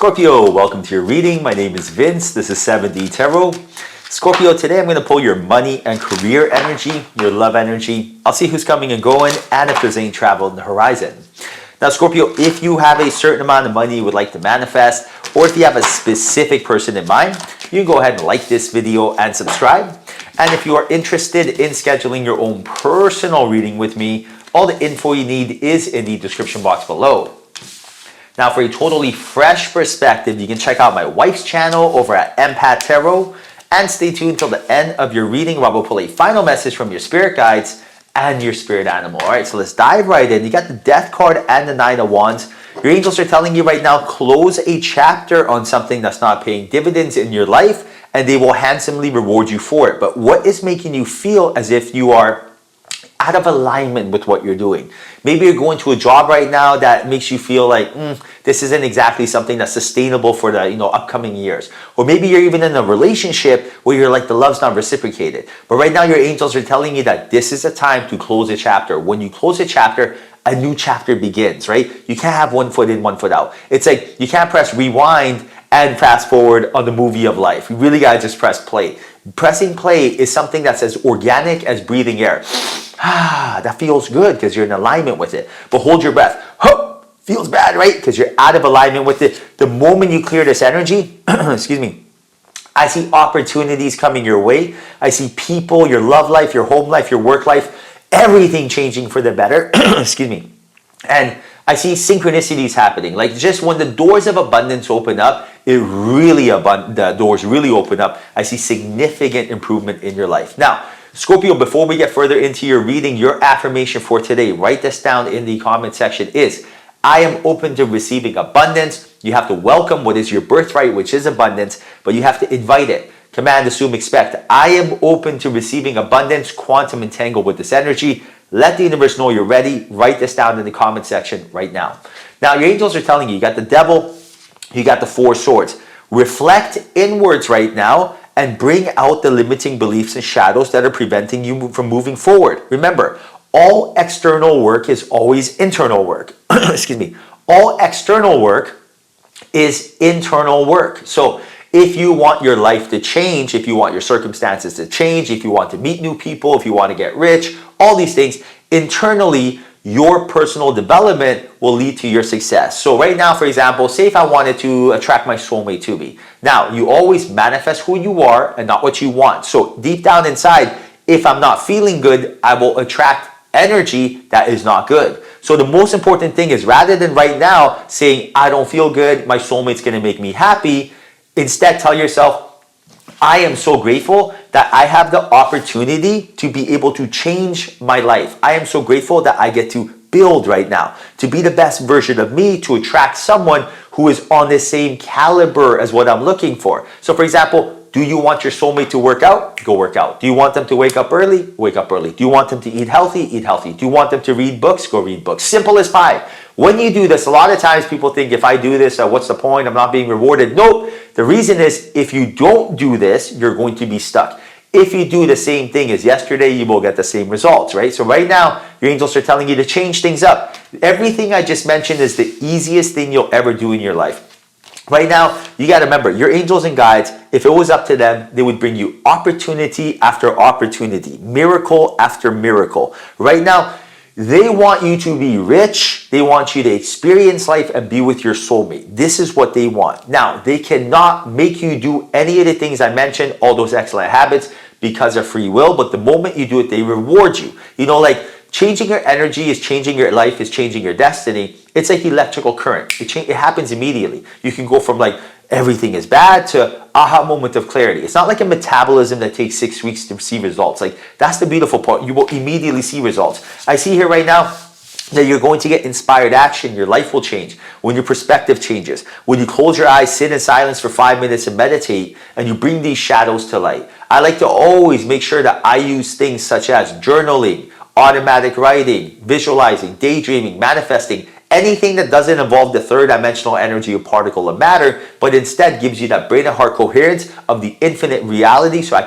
Scorpio, welcome to your reading. My name is Vince. This is 7D Tarot. Scorpio, today I'm going to pull your money and career energy, your love energy. I'll see who's coming and going and if there's any travel on the horizon. Now, Scorpio, if you have a certain amount of money you would like to manifest, or if you have a specific person in mind, you can go ahead and like this video and subscribe. And if you are interested in scheduling your own personal reading with me, all the info you need is in the description box below. Now, for a totally fresh perspective, you can check out my wife's channel over at Empath Tarot, and stay tuned till the end of your reading where I will pull a final message from your spirit guides and your spirit animal. All right, so let's dive right in. You got the Death card and the Nine of Wands. Your angels are telling you right now, close a chapter on something that's not paying dividends in your life, and they will handsomely reward you for it. But what is making you feel as if you are out of alignment with what you're doing? Maybe you're going to a job right now that makes you feel like this isn't exactly something that's sustainable for the upcoming years. Or maybe you're even in a relationship where you're like the love's not reciprocated. But right now your angels are telling you that this is a time to close a chapter. When you close a chapter, a new chapter begins, right? You can't have one foot in, one foot out. It's like you can't press rewind and fast forward on the movie of life. You really gotta just press play. Pressing play is something that's as organic as breathing air. That feels good because you're in alignment with it. But hold your breath. Feels bad, right? Because you're out of alignment with it. The moment you clear this energy, excuse me, I see opportunities coming your way. I see people, your love life, your home life, your work life, everything changing for the better. Excuse me. And I see synchronicities happening. Like just when the doors of abundance open up, the doors really open up. I see significant improvement in your life. Now, Scorpio, before we get further into your reading, your affirmation for today, write this down in the comment section, is I am open to receiving abundance. You have to welcome what is your birthright, which is abundance, but you have to invite it. Command, assume, expect. I am open to receiving abundance. Quantum entangle with this energy. Let the universe know you're ready. Write this down in the comment section right now. Now, your angels are telling you got the Devil, you got the Four Swords. Reflect inwards right now and bring out the limiting beliefs and shadows that are preventing you from moving forward. Remember, all external work is always internal work. Excuse me. All external work is internal work. So if you want your life to change, if you want your circumstances to change, if you want to meet new people, if you want to get rich, all these things, internally, your personal development will lead to your success. So right now, for example, say if I wanted to attract my soulmate to me. Now, you always manifest who you are and not what you want. So deep down inside, if I'm not feeling good, I will attract energy that is not good. So the most important thing is, rather than right now saying, I don't feel good, my soulmate's gonna make me happy, instead tell yourself, I am so grateful that I have the opportunity to be able to change my life. I am so grateful that I get to build right now, to be the best version of me, to attract someone who is on the same caliber as what I'm looking for. So for example, do you want your soulmate to work out? Go work out. Do you want them to wake up early? Wake up early. Do you want them to eat healthy? Eat healthy. Do you want them to read books? Go read books. Simple as pie. When you do this, a lot of times people think, if I do this, what's the point? I'm not being rewarded. Nope. The reason is, if you don't do this, you're going to be stuck. If you do the same thing as yesterday, you will get the same results, right? So right now, your angels are telling you to change things up. Everything I just mentioned is the easiest thing you'll ever do in your life. Right now, you got to remember, your angels and guides, if it was up to them, they would bring you opportunity after opportunity, miracle after miracle. Right now, they want you to be rich. They want you to experience life and be with your soulmate. This is what they want. Now, they cannot make you do any of the things I mentioned, all those excellent habits, because of free will. But the moment you do it, they reward you. You know, like changing your energy is changing your life, is changing your destiny. It's like electrical current. It happens immediately. You can go from like everything is bad to aha moment of clarity. It's not like a metabolism that takes 6 weeks to see results. Like, that's the beautiful part. You will immediately see results. I see here right now that you're going to get inspired action. Your life will change when your perspective changes. When you close your eyes, sit in silence for 5 minutes and meditate, and you bring these shadows to light. I like to always make sure that I use things such as journaling, automatic writing, visualizing, daydreaming, manifesting, anything that doesn't involve the third dimensional energy or particle of matter, but instead gives you that brain and heart coherence of the infinite reality, so I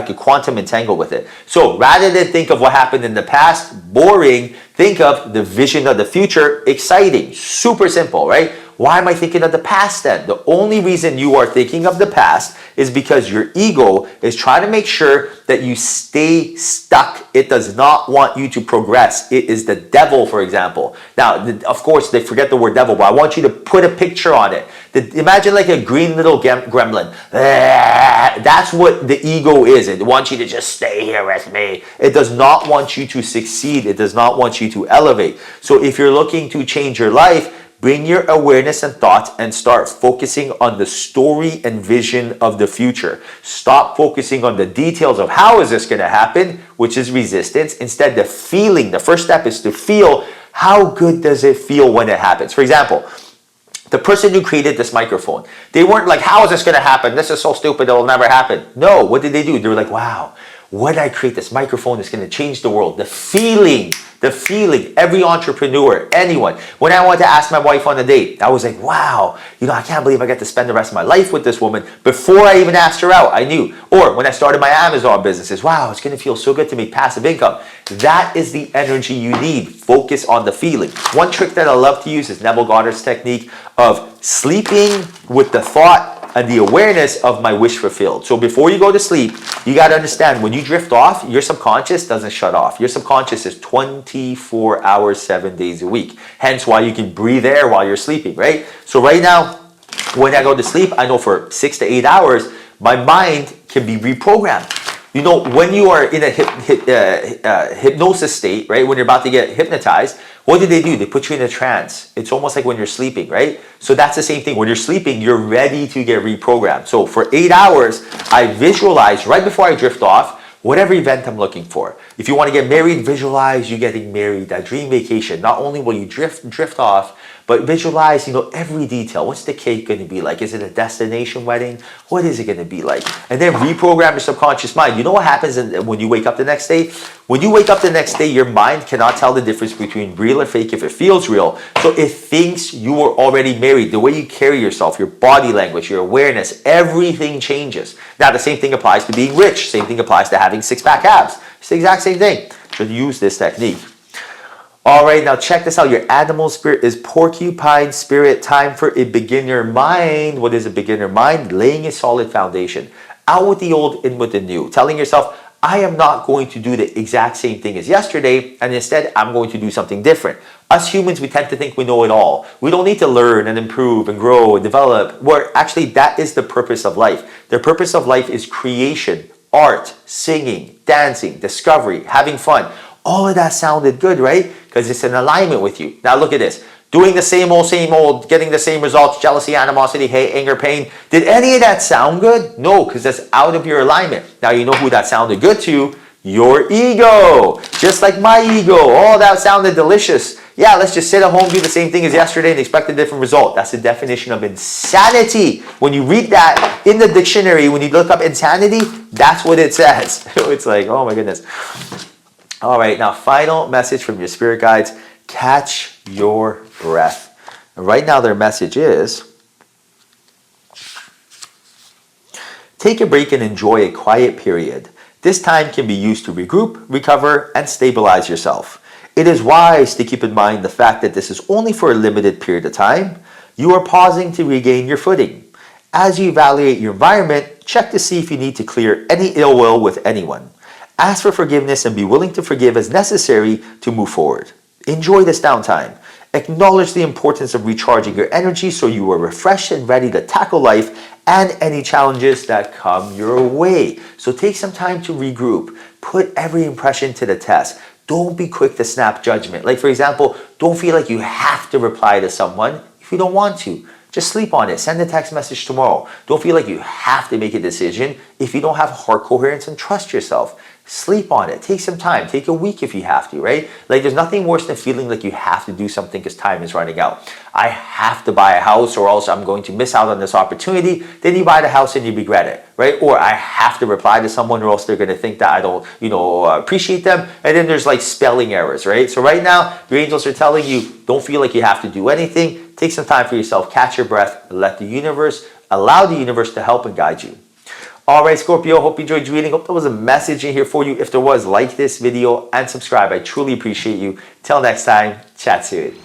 could quantum entangle with it. So rather than think of what happened in the past, boring, think of the vision of the future, exciting, super simple, right? Why am I thinking of the past then? The only reason you are thinking of the past is because your ego is trying to make sure that you stay stuck. It does not want you to progress. It is the devil, for example. Now, of course, they forget the word devil, but I want you to put a picture on it. Imagine like a green little gremlin. That's what the ego is. It wants you to just stay here with me. It does not want you to succeed. It does not want you to elevate. So if you're looking to change your life, bring your awareness and thoughts and start focusing on the story and vision of the future. Stop focusing on the details of how is this going to happen, which is resistance. Instead, the feeling, the first step is to feel how good does it feel when it happens. For example, the person who created this microphone, they weren't like, how is this going to happen? This is so stupid, it will never happen. No, what did they do? They were like, wow, when I create this microphone, it's going to change the world. The feeling, every entrepreneur, anyone. When I wanted to ask my wife on a date, I was like, wow, I can't believe I get to spend the rest of my life with this woman. Before I even asked her out, I knew. Or when I started my Amazon businesses, wow, it's going to feel so good to make passive income. That is the energy you need. Focus on the feeling. One trick that I love to use is Neville Goddard's technique of sleeping with the thought and the awareness of my wish fulfilled. So before you go to sleep, you got to understand when you drift off, your subconscious doesn't shut off. Your subconscious is 24 hours, 7 days a week. Hence why you can breathe air while you're sleeping, right? So right now, when I go to sleep, I know for 6 to 8 hours, my mind can be reprogrammed. When you are in a hypnosis state, right? When you're about to get hypnotized, what do? They put you in a trance. It's almost like when you're sleeping, right? So that's the same thing. When you're sleeping, you're ready to get reprogrammed. So for 8 hours, I visualize right before I drift off whatever event I'm looking for. If you want to get married, visualize you getting married, that dream vacation. Not only will you drift off, but visualize, every detail. What's the cake going to be like? Is it a destination wedding? What is it going to be like? And then reprogram your subconscious mind. You know what happens when you wake up the next day? When you wake up the next day, your mind cannot tell the difference between real or fake if it feels real. So it thinks you were already married. The way you carry yourself, your body language, your awareness, everything changes. Now, the same thing applies to being rich. Same thing applies to having six-pack abs. It's the exact same thing. So use this technique. All right, now check this out. Your animal spirit is porcupine spirit. Time for a beginner mind. What is a beginner mind? Laying a solid foundation. Out with the old, in with the new. Telling yourself, I am not going to do the exact same thing as yesterday, and instead I'm going to do something different. Us humans, we tend to think we know it all. We don't need to learn and improve and grow and develop. Where actually that is the purpose of life. The purpose of life is creation, art, singing, dancing, discovery, having fun. All of that sounded good, right? Because it's in alignment with you. Now look at this. Doing the same old, getting the same results, jealousy, animosity, hate, anger, pain. Did any of that sound good? No, because that's out of your alignment. Now you know who that sounded good to? Your ego. Just like my ego. Oh, that sounded delicious. Yeah, let's just sit at home, do the same thing as yesterday and expect a different result. That's the definition of insanity. When you read that in the dictionary, when you look up insanity, that's what it says. It's like, oh my goodness. All right, now final message from your spirit guides. Catch your breath. And right now their message is, take a break and enjoy a quiet period. This time can be used to regroup, recover, and stabilize yourself. It is wise to keep in mind the fact that this is only for a limited period of time. You are pausing to regain your footing. As you evaluate your environment, check to see if you need to clear any ill will with anyone. Ask for forgiveness and be willing to forgive as necessary to move forward. Enjoy this downtime. Acknowledge the importance of recharging your energy so you are refreshed and ready to tackle life and any challenges that come your way. So take some time to regroup. Put every impression to the test. Don't be quick to snap judgment. Like, for example, don't feel like you have to reply to someone if you don't want to. Just sleep on it. Send a text message tomorrow. Don't feel like you have to make a decision if you don't have heart coherence, and trust yourself. Sleep on it. Take some time. Take a week if you have to, right? Like, there's nothing worse than feeling like you have to do something because time is running out. I have to buy a house or else I'm going to miss out on this opportunity. Then you buy the house and you regret it, right? Or I have to reply to someone or else they're going to think that I don't, appreciate them. And then there's like spelling errors, right? So right now, your angels are telling you, don't feel like you have to do anything. Take some time for yourself. Catch your breath. Allow the universe to help and guide you. All right, Scorpio, hope you enjoyed reading. Hope there was a message in here for you. If there was, like this video and subscribe. I truly appreciate you. Till next time, chat soon.